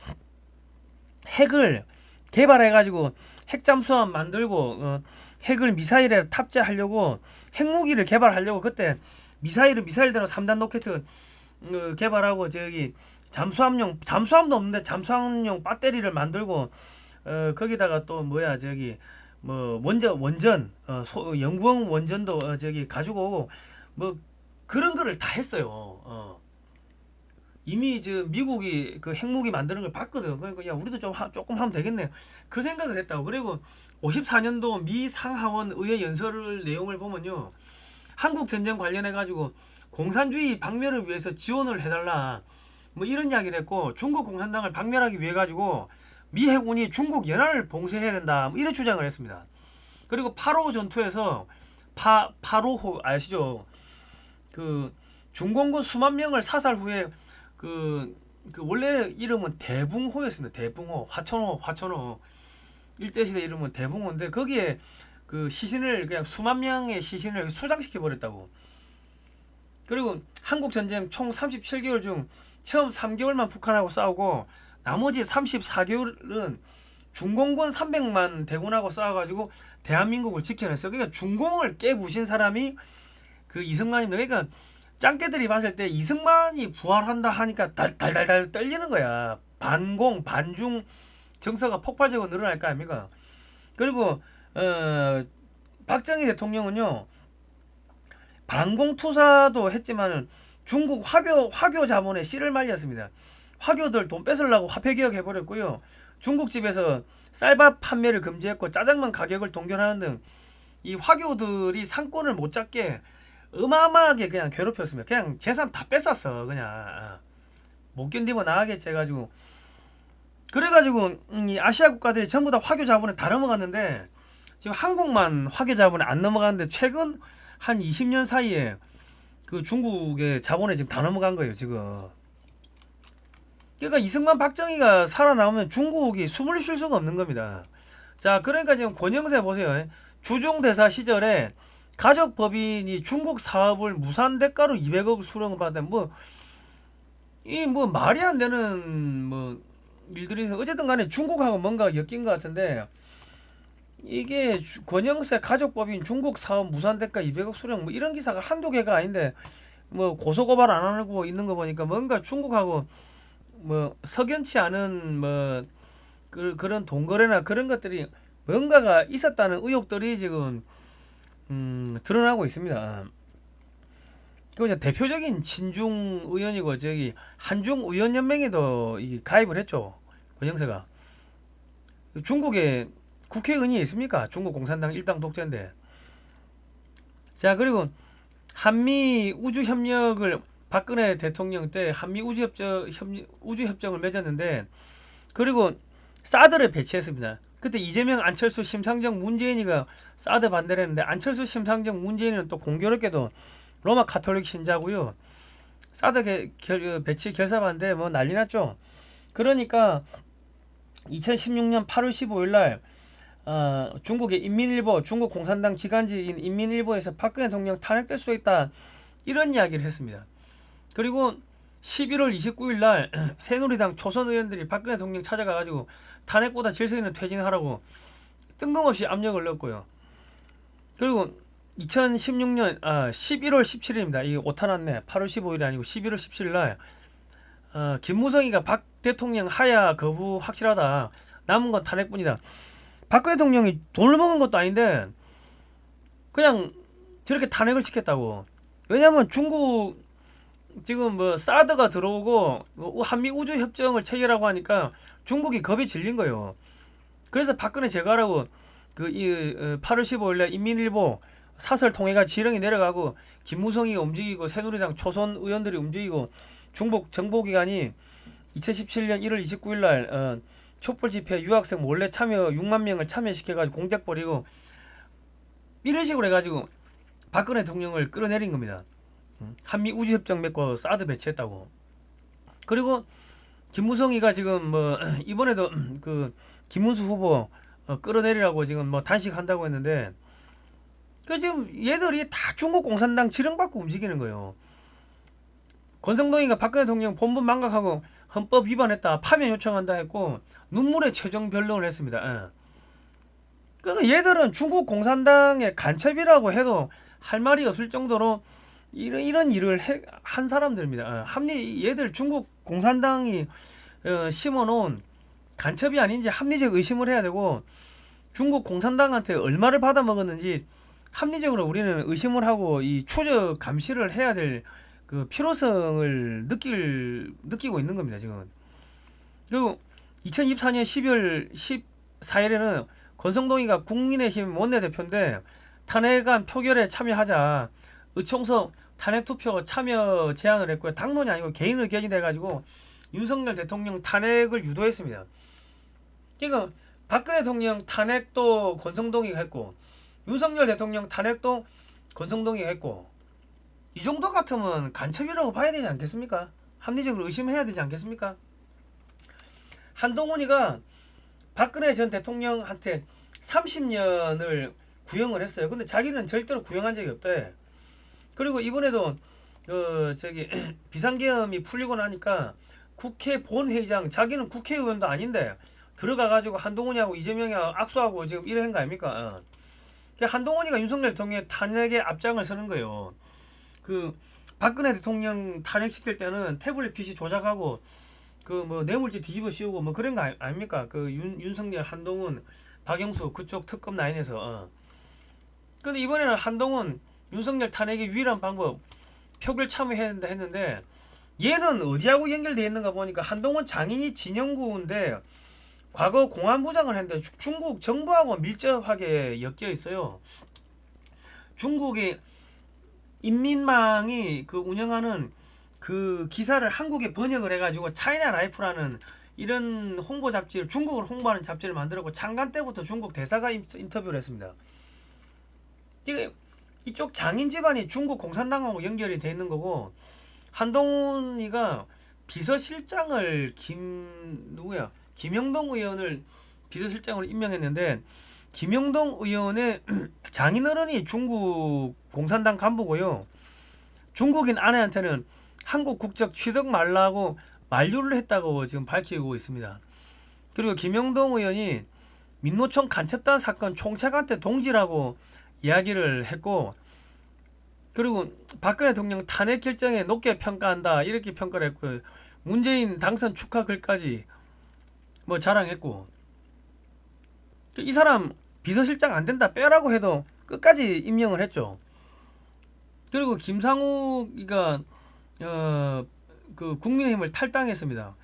핵을 개발해가지고 핵잠수함 만들고 핵을 미사일에 탑재하려고 핵무기를 개발하려고 그때 미사일대로 3단 로켓 개발하고 저기 잠수함도 없는데 잠수함용 배터리를 만들고 거기다가 또 뭐야 저기 뭐 원전 연구원 원전도 저기 가지고 오고 뭐 그런 거를 다 했어요. 이미 저 미국이 그 핵무기 만드는 걸 봤거든. 그러니까 야 우리도 조금 하면 되겠네. 그 생각을 했다고. 그리고 54년도 미 상하원 의회 연설 내용을 보면요. 한국 전쟁 관련해 가지고 공산주의 박멸을 위해서 지원을 해달라. 뭐 이런 이야기를 했고 중국 공산당을 박멸하기 위해 가지고 미 해군이 중국 연안을 봉쇄해야 된다. 뭐 이런 주장을 했습니다. 그리고 8.5 전투에서 8.5호 아시죠? 그 중공군 수만 명을 사살 후에 그 원래 이름은 대붕호였습니다. 대붕호, 화천호. 일제시대 이름은 대붕호인데 거기에 그 시신을 그냥 수만 명의 시신을 수장시켜 버렸다고. 그리고 한국 전쟁 총 37개월 중 처음 3개월만 북한하고 싸우고 나머지 34개월은 중공군 300만 대군하고 싸워가지고 대한민국을 지켜냈어요. 그러니까 중공을 깨부신 사람이 그 이승만입니다. 그러니까 짱깨들이 봤을 때 이승만이 부활한다 하니까 달달달 떨리는 거야. 반공, 반중 정서가 폭발적으로 늘어날 거 아닙니까? 그리고 박정희 대통령은요. 반공투사도 했지만은 중국 화교 자본에 씨를 말렸습니다. 화교들 돈 뺏으려고 화폐개혁 해버렸고요. 중국집에서 쌀밥 판매를 금지했고 짜장면 가격을 동결하는 등 이 화교들이 상권을 못 잡게 어마어마하게 그냥 괴롭혔습니다. 그냥 재산 다 뺏었어. 그냥 못 견디면 나가겠지 해가지고 그래가지고 이 아시아 국가들이 전부 다 화교 자본에 다 넘어갔는데 지금 한국만 화교 자본에 안 넘어가는데 최근 한 20년 사이에 그 중국의 자본에 지금 다 넘어간 거예요. 지금. 그러니까 이승만 박정희가 살아남으면 중국이 숨을 쉴 수가 없는 겁니다. 자, 그러니까 지금 권영세 보세요. 주종대사 시절에 가족법인이 중국 사업을 무산 대가로 200억 수령을 받은 뭐 말이 안 되는 뭐 일들이 어쨌든 간에 중국하고 뭔가 엮인 것 같은데 이게 권영세 가족법인 중국 사업 무산 대가 200억 수령 뭐 이런 기사가 한두 개가 아닌데 뭐 고소고발 안 하고 있는 거 보니까 뭔가 중국하고 뭐 석연치 않은 뭐 그런 돈거래나 그런 것들이 뭔가가 있었다는 의혹들이 지금 드러나고 있습니다. 그리고 대표적인 친중 의원이고 저기 한중 의원연맹에도 가입을 했죠. 권영세가. 중국에 국회의원이 있습니까? 중국 공산당 일당 독재인데. 자, 그리고 한미 우주 협력을 박근혜 대통령 때 한미 우주 협정을 맺었는데 그리고 사드를 배치했습니다. 그때 이재명, 안철수, 심상정, 문재인이가 사드 반대를 했는데 안철수, 심상정, 문재인은 또 공교롭게도 로마 가톨릭 신자고요. 사드 배치 결사 반대 뭐 난리 났죠. 그러니까 2016년 8월 15일 날 중국의 인민일보, 중국 공산당 기관지인 인민일보에서 박근혜 대통령 탄핵될 수 있다 이런 이야기를 했습니다. 그리고 11월 29일 날 새누리당 초선 의원들이 박근혜 대통령 찾아가가지고 탄핵보다 질서 있는 퇴진하라고 뜬금없이 압력을 넣었고요. 그리고 2016년 11월 17일입니다. 이 오타 났네. 8월 15일이 아니고 11월 17일 날 김무성이가 박 대통령 하야 거부 확실하다. 남은 건 탄핵뿐이다. 박근혜 대통령이 돈을 먹은 것도 아닌데 그냥 저렇게 탄핵을 시켰다고. 왜냐면 중국 지금 뭐 사드가 들어오고 한미 우주 협정을 체결하고 하니까 중국이 겁이 질린 거예요. 그래서 박근혜 제거하라고 8월 15일날 인민일보 사설 통해가 지령이 내려가고 김무성이가 움직이고 새누리당 초선 의원들이 움직이고 중국 정보기관이 2017년 1월 29일날 촛불 집회 유학생 몰래 참여 6만 명을 참여시켜가지고 공작 벌이고 이런 식으로 해가지고 박근혜 대통령을 끌어내린 겁니다. 한미 우주협정 맺고 사드 배치했다고. 그리고 김무성이가 지금 뭐 이번에도 그 김문수 후보 끌어내리라고 지금 뭐 단식한다고 했는데 그 지금 얘들이 다 중국 공산당 지령받고 움직이는 거예요. 권성동이가 박근혜 대통령 본분 망각하고 헌법 위반했다, 파면 요청한다 했고 눈물의 최종 변론을 했습니다. 그러니까 얘들은 중국 공산당의 간첩이라고 해도 할 말이 없을 정도로 이런 일을 한 사람들입니다. 얘들 중국 공산당이 심어놓은 간첩이 아닌지 합리적 의심을 해야 되고, 중국 공산당한테 얼마를 받아먹었는지 합리적으로 우리는 의심을 하고 이 추적 감시를 해야 될 그 필요성을 느끼고 있는 겁니다, 지금. 그리고 2024년 12월 14일에는 권성동이가 국민의힘 원내대표인데 탄핵안 표결에 참여하자 의총서 탄핵투표 참여 제안을 했고요. 당론이 아니고 개인 의견이 돼가지고 윤석열 대통령 탄핵을 유도했습니다. 그러니까 박근혜 대통령 탄핵도 권성동이가 했고 윤석열 대통령 탄핵도 권성동이가 했고, 이 정도 같으면 간첩이라고 봐야 되지 않겠습니까? 합리적으로 의심해야 되지 않겠습니까? 한동훈이가 박근혜 전 대통령한테 30년을 구형을 했어요. 근데 자기는 절대로 구형한 적이 없대. 그리고 이번에도 비상계엄이 풀리고 나니까 국회 본회의장, 자기는 국회의원도 아닌데 들어가가지고 한동훈이하고 이재명이하고 악수하고 지금 이런 거 아닙니까? 한동훈이가 윤석열 대통령의 탄핵에 앞장을 서는 거예요. 그 박근혜 대통령 탄핵시킬 때는 태블릿 PC 조작하고 그 뭐 뇌물죄 뒤집어 씌우고 뭐 그런 거 아닙니까? 그 윤석열, 한동훈, 박영수 그쪽 특검 라인에서. 근데 이번에는 한동훈, 윤석열 탄핵의 유일한 방법 표결 참여해야 된다 했는데 얘는 어디하고 연결되어 있는가 보니까 한동훈 장인이 진영구인데 과거 공안부장을 했는데 중국 정부하고 밀접하게 엮여 있어요. 중국이 인민망이 그 운영하는 그 기사를 한국에 번역을 해가지고 차이나 라이프라는 이런 홍보 잡지를, 중국을 홍보하는 잡지를 만들었고 창간 때부터 중국 대사가 인터뷰를 했습니다. 이쪽 장인 집안이 중국 공산당하고 연결이 돼 있는 거고, 한동훈이가 비서실장을 김영동 의원을 비서실장으로 임명했는데 김영동 의원의 장인어른이 중국 공산당 간부고요. 중국인 아내한테는 한국 국적 취득 말라고 만류를 했다고 지금 밝히고 있습니다. 그리고 김영동 의원이 민노총 간첩단 사건 총책한테 동지라고 이야기를 했고, 그리고 박근혜 대통령 탄핵 결정에 높게 평가한다 이렇게 평가를 했고, 문재인 당선 축하 글까지 뭐 자랑했고, 이 사람 비서실장 안 된다 빼라고 해도 끝까지 임명을 했죠. 그리고 김상욱이가 그 국민의힘을 탈당했습니다.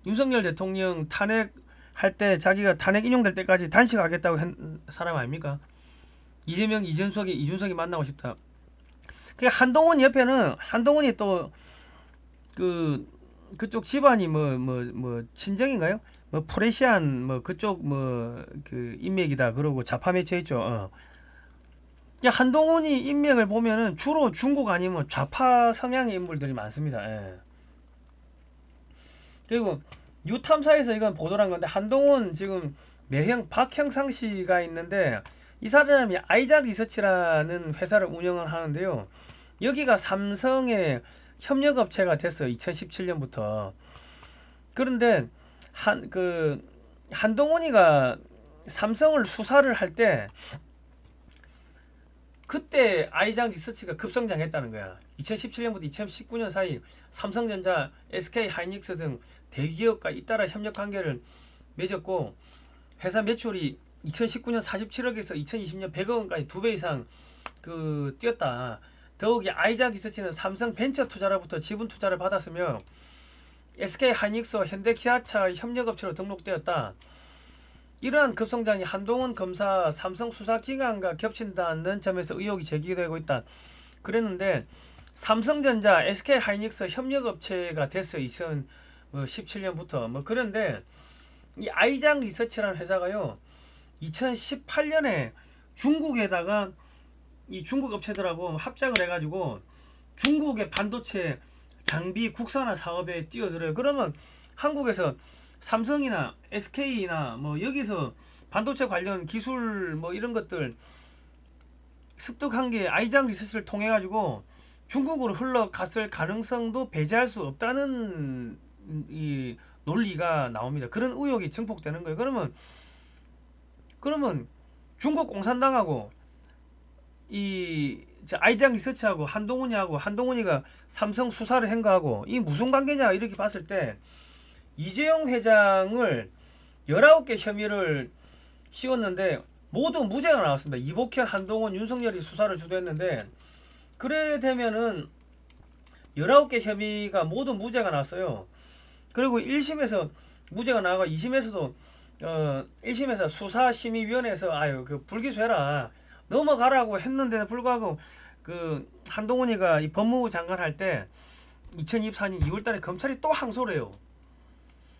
윤석열 대통령 탄핵할 때 자기가 탄핵 인용될 때까지 단식하겠다고 한 사람 아닙니까? 이재명, 이준석이 만나고 싶다. 한동훈 옆에는 한동훈이 또 그쪽 집안이 뭐 친정인가요? 뭐 프레시안 뭐 그쪽 뭐 그 인맥이다 그러고 좌파 맺혀 있죠. 한동훈이 인맥을 보면은 주로 중국 아니면 좌파 성향의 인물들이 많습니다. 그리고 뉴탐사에서 이건 보도를 한 건데, 한동훈 지금 매형 박형상 씨가 있는데 이 사람이 아이작 리서치라는 회사를 운영을 하는데요. 여기가 삼성의 협력업체가 됐어요. 2017년부터. 그런데 한동훈이가 삼성을 수사를 할 때 그때 아이작 리서치가 급성장했다는 거야. 2017년부터 2019년 사이 삼성전자, SK 하이닉스 등 대기업과 잇따라 협력 관계를 맺었고, 회사 매출이 2019년 47억에서 2020년 100억 원까지 2배 이상 뛰었다. 더욱이 아이작 리서치는 삼성 벤처 투자로부터 지분 투자를 받았으며 SK 하이닉스와 현대기아차 협력업체로 등록되었다. 이러한 급성장이 한동훈 검사 삼성 수사기관과 겹친다는 점에서 의혹이 제기되고 있다. 그랬는데 삼성전자, SK 하이닉스 협력업체가 됐어요. 2017년부터. 그런데 이 아이작 리서치라는 회사가요, 2018년에 중국에다가 이 중국 업체들하고 합작을 해가지고 중국의 반도체 장비 국산화 사업에 뛰어들어요. 그러면 한국에서 삼성이나 SK나 뭐 여기서 반도체 관련 기술 뭐 이런 것들 습득한 게 아이장 리서치를 통해 가지고 중국으로 흘러갔을 가능성도 배제할 수 없다는 이 논리가 나옵니다. 그런 의혹이 증폭되는 거예요. 그러면 중국 공산당하고 이 아이장 리서치하고 한동훈이가 삼성 수사를 행거하고 이 무슨 관계냐 이렇게 봤을 때 이재용 회장을 19개 혐의를 씌웠는데 모두 무죄가 나왔습니다. 이복현, 한동훈, 윤석열이 수사를 주도했는데 그래 되면은 19개 혐의가 모두 무죄가 나왔어요. 그리고 1심에서 무죄가 나와 2심에서도 1심에서 수사심의위원회에서 아유 그 불기소해라 넘어가라고 했는데도 불구하고 그 한동훈이가 이 법무부 장관 할 때 2024년 2월달에 검찰이 또 항소를 해요.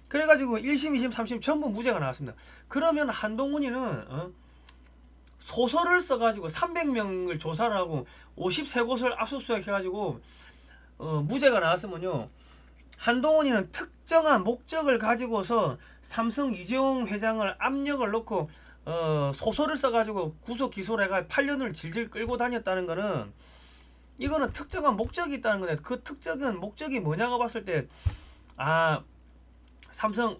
그래가지고 1심, 2심, 3심 전부 무죄가 나왔습니다. 그러면 한동훈이는 소설을 써가지고 300명을 조사를 하고 53곳을 압수수색해가지고 무죄가 나왔으면요. 한동훈이는 특정한 목적을 가지고서 삼성 이재용 회장을 압력을 넣고 소설을 써가지고 구속 기소를 해가 8년을 질질 끌고 다녔다는 거는 이거는 특정한 목적이 있다는 건데 그 특정한 목적이 뭐냐고 봤을 때 삼성을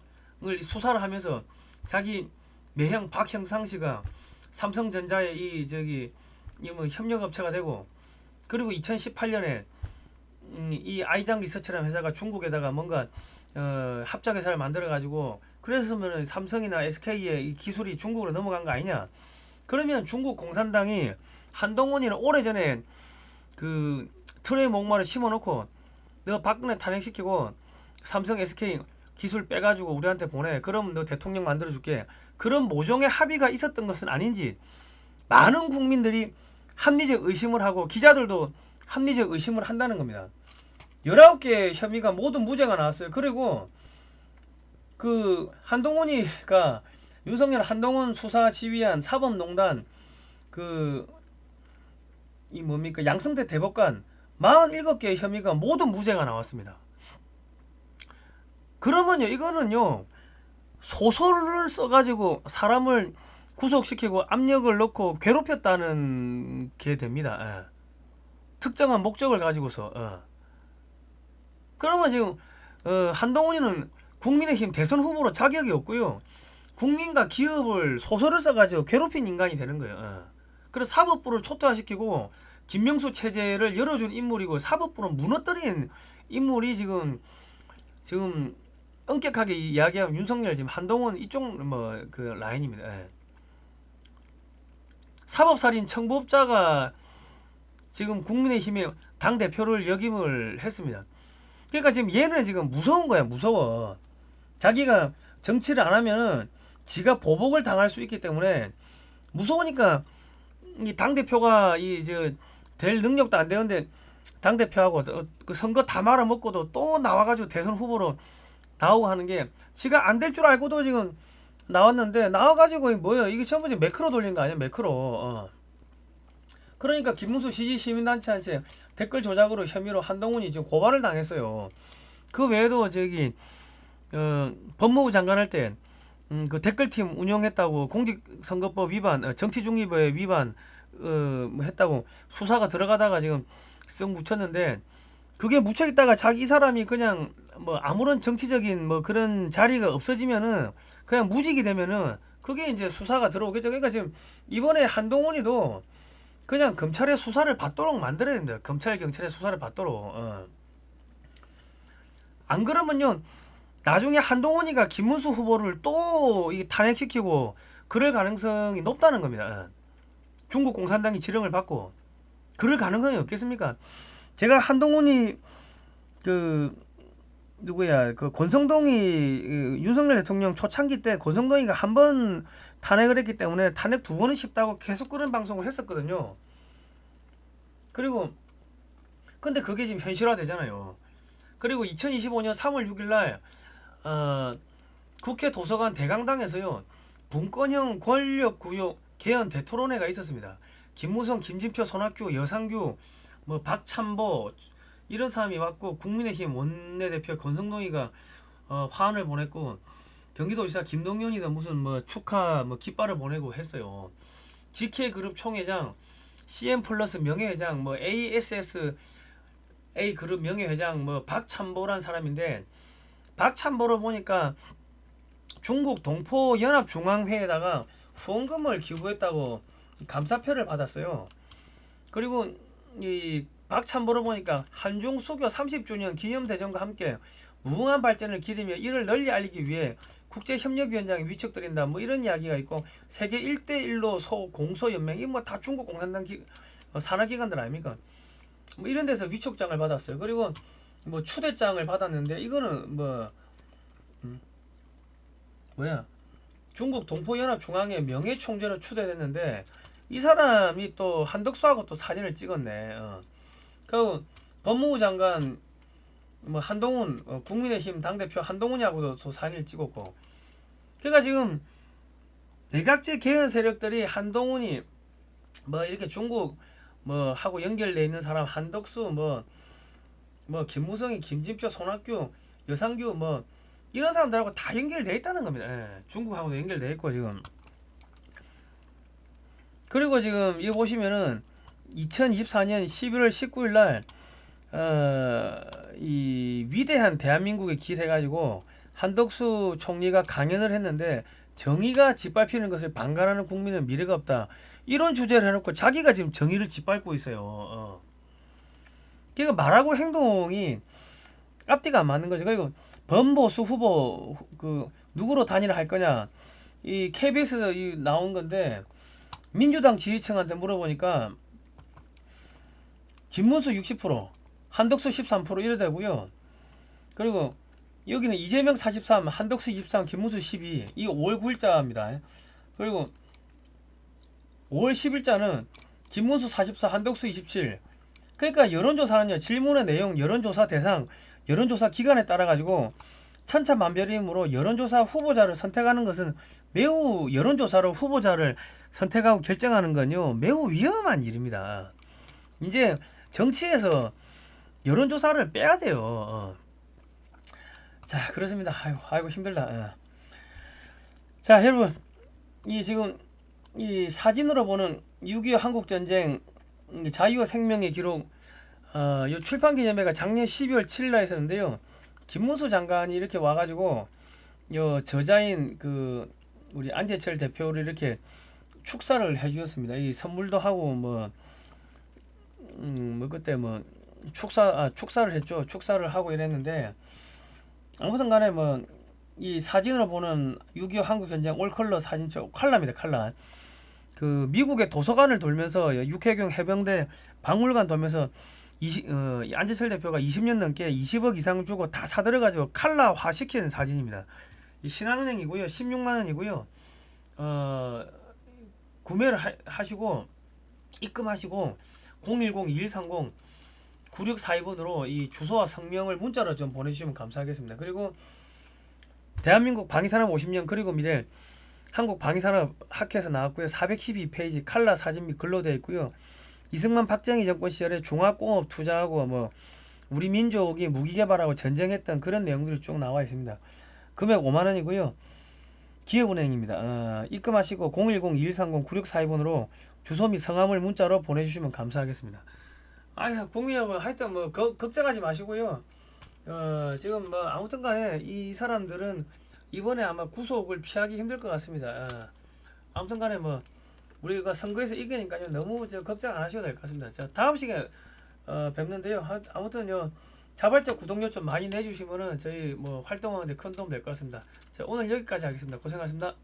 수사를 하면서 자기 매형 박형상 씨가 삼성전자의 이 뭐 협력업체가 되고 그리고 2018년에 이 아이장 리서치라는 회사가 중국에다가 뭔가 합작회사를 만들어 가지고 그랬으면 삼성이나 SK의 이 기술이 중국으로 넘어간 거 아니냐. 그러면 중국 공산당이 한동훈이는 오래전에 그 틀에 목마를 심어놓고 너 박근혜 탄핵시키고 삼성 SK 기술 빼가지고 우리한테 보내. 그럼 너 대통령 만들어줄게. 그런 모종의 합의가 있었던 것은 아닌지 많은 국민들이 합리적 의심을 하고 기자들도 합리적 의심을 한다는 겁니다. 19개 혐의가 모두 무죄가 나왔어요. 그리고 그 한동훈이가 윤석열 한동훈 수사 지휘한 사법농단 이 뭡니까 양승태 대법관 47개의 혐의가 모두 무죄가 나왔습니다. 그러면요 이거는요 소설을 써가지고 사람을 구속시키고 압력을 넣고 괴롭혔다는 게 됩니다. 특정한 목적을 가지고서 그러면 지금 한동훈이는 국민의힘 대선 후보로 자격이 없고요. 국민과 기업을 소설을 써가지고 괴롭힌 인간이 되는 거예요. 그래서 사법부를 초토화시키고 김명수 체제를 열어준 인물이고 사법부를 무너뜨린 인물이 지금 엄격하게 이야기하면 윤석열 지금 한동훈 이쪽 뭐 그 라인입니다. 사법살인 청부업자가 지금 국민의힘의 당 대표를 역임을 했습니다. 그러니까 지금 얘는 지금 무서운 거야. 무서워. 자기가 정치를 안 하면은 지가 보복을 당할 수 있기 때문에 무서우니까 이 당 대표가 될 능력도 안 되는데 당 대표하고 그 선거 다 말아먹고도 또 나와가지고 대선 후보로 나오고 하는 게 지가 안 될 줄 알고도 지금 나왔는데 나와가지고 뭐예요? 이게 전부 매크로 돌린 거 아니야? 매크로. 그러니까 김문수 지지 시민단체한테 댓글 조작으로 혐의로 한동훈이 지금 고발을 당했어요. 그 외에도 법무부 장관 할 때 그 댓글팀 운영했다고 공직선거법 위반, 정치중립의 위반 했다고 수사가 들어가다가 지금 쓱 묻혔는데 그게 묻혀 있다가 이 사람이 그냥 뭐 아무런 정치적인 뭐 그런 자리가 없어지면은 그냥 무직이 되면은 그게 이제 수사가 들어오겠죠. 그러니까 지금 이번에 한동훈이도 그냥 검찰의 수사를 받도록 만들어야 됩니다. 검찰 경찰의 수사를 받도록. 안 그러면요 나중에 한동훈이가 김문수 후보를 또 탄핵시키고 그럴 가능성이 높다는 겁니다. 중국 공산당이 지령을 받고 그럴 가능성이 없겠습니까? 제가 한동훈이 그 권성동이 윤석열 대통령 초창기 때 권성동이가 한 번 탄핵을 했기 때문에 탄핵 2번은 쉽다고 계속 그런 방송을 했었거든요. 그리고 근데 그게 지금 현실화 되잖아요. 그리고 2025년 3월 6일날 국회 도서관 대강당에서요 분권형 권력구역 개헌 대토론회가 있었습니다. 김무성, 김진표, 손학규, 여상규 뭐 박찬보 이런 사람이 왔고 국민의힘 원내대표 권성동이가 화환을 보냈고 경기도지사 김동연이다 무슨 뭐 축하 뭐 깃발을 보내고 했어요. GK그룹 총회장, CM 플러스 명예회장, 뭐 ASS A 그룹 명예회장 뭐 박찬보란 사람인데 박찬보로 보니까 중국 동포 연합중앙회에다가 후원금을 기부했다고 감사표를 받았어요. 그리고 이 박찬보로 보니까 한중 수교 30주년 기념대전과 함께 무궁한 발전을 기리며 이를 널리 알리기 위해 국제협력위원장에 위촉드린다 뭐 이런 이야기가 있고 세계 1대1로 공소연맹 이 뭐 다 중국 공산당 산하기관들 아닙니까? 뭐 이런 데서 위촉장을 받았어요. 그리고 뭐 추대장을 받았는데 이거는 뭐야 중국 동포연합중앙회 명예총재로 추대됐는데 이 사람이 또 한덕수하고 또 사진을 찍었네. 그 법무부 장관 뭐 한동훈 국민의힘 당대표 한동훈이하고도 또 사진을 찍었고 그러니까 지금 내각제 개헌 세력들이 한동훈이 뭐 이렇게 중국 뭐 하고 연결돼 있는 사람 한덕수 뭐 김무성이 김진표 손학규 여상규 뭐 이런 사람들하고 다 연결돼 있다는 겁니다. 예, 중국하고도 연결돼 있고 지금 그리고 지금 이거 보시면은 2024년 11월 19일 날 이 위대한 대한민국의 길 해가지고 한덕수 총리가 강연을 했는데 정의가 짓밟히는 것을 방관하는 국민은 미래가 없다 이런 주제를 해놓고 자기가 지금 정의를 짓밟고 있어요. 그러니까 말하고 행동이 앞뒤가 안 맞는 거죠. 그리고 범보수 후보 그 누구로 단일화 할 거냐 이 KBS에서 나온 건데 민주당 지지층한테 물어보니까 김문수 60% 한덕수 13% 이래 되고요. 그리고 여기는 이재명 43 한덕수 23 김문수 12 이 5월 9일자입니다. 그리고 5월 10일자는 김문수 44 한덕수 27 그러니까 여론조사는요 질문의 내용 여론조사 대상 여론조사 기간에 따라 가지고 천차만별이므로 여론조사 후보자를 선택하는 것은 매우 여론조사로 후보자를 선택하고 결정하는 건요 매우 위험한 일입니다. 이제 정치에서 여론조사를 빼야 돼요. 자 그렇습니다. 아이고 힘들다. 자 여러분 이 지금 이 사진으로 보는 6.25 한국전쟁 자유와 생명의 기록 요 출판기념회가 작년 12월 7일 날 있었는데요. 김문수 장관이 이렇게 와가지고 요 저자인 그 우리 안재철 대표를 이렇게 축사를 해주셨습니다. 이 선물도 하고 뭐 그때 뭐 축사를 했죠. 축사를 하고 이랬는데 아무튼간에 뭐 이 사진으로 보는 6.25 한국전쟁 올컬러 사진첩 칼라입니다. 칼라. 그 미국의 도서관을 돌면서 육해경 해병대 박물관 돌면서 안재철 대표가 20년 넘게 20억 이상 주고 다 사들여가지고 칼라화 시키는 사진입니다. 이 신한은행이고요. 16만 원이고요. 구매를 하시고 입금하시고 010-2130-9642번으로 이 주소와 성명을 문자로 좀 보내주시면 감사하겠습니다. 그리고 대한민국 방위산업 50년 그리고 미래 한국방위산업학회에서 나왔고요. 412페이지 칼라 사진 및 글로 되어 있고요. 이승만 박정희 정권 시절에 종합공업 투자하고 뭐 우리 민족이 무기 개발하고 전쟁했던 그런 내용들이 쭉 나와 있습니다. 금액 5만 원이고요. 기업은행입니다. 입금하시고 010-2130-9642번으로 주소 및 성함을 문자로 보내주시면 감사하겠습니다. 국민 여러분 하여튼 뭐 걱정하지 마시고요. 지금 뭐 아무튼 간에 이 사람들은 이번에 아마 구속을 피하기 힘들 것 같습니다. 아무튼 간에 뭐 우리가 선거에서 이기니까요 너무 걱정 안 하셔도 될 것 같습니다. 자, 다음 시간에 뵙는데요. 아무튼요 자발적 구독료 좀 많이 내주시면은 저희 뭐 활동하는데 큰 도움 될 것 같습니다. 자, 오늘 여기까지 하겠습니다. 고생하셨습니다.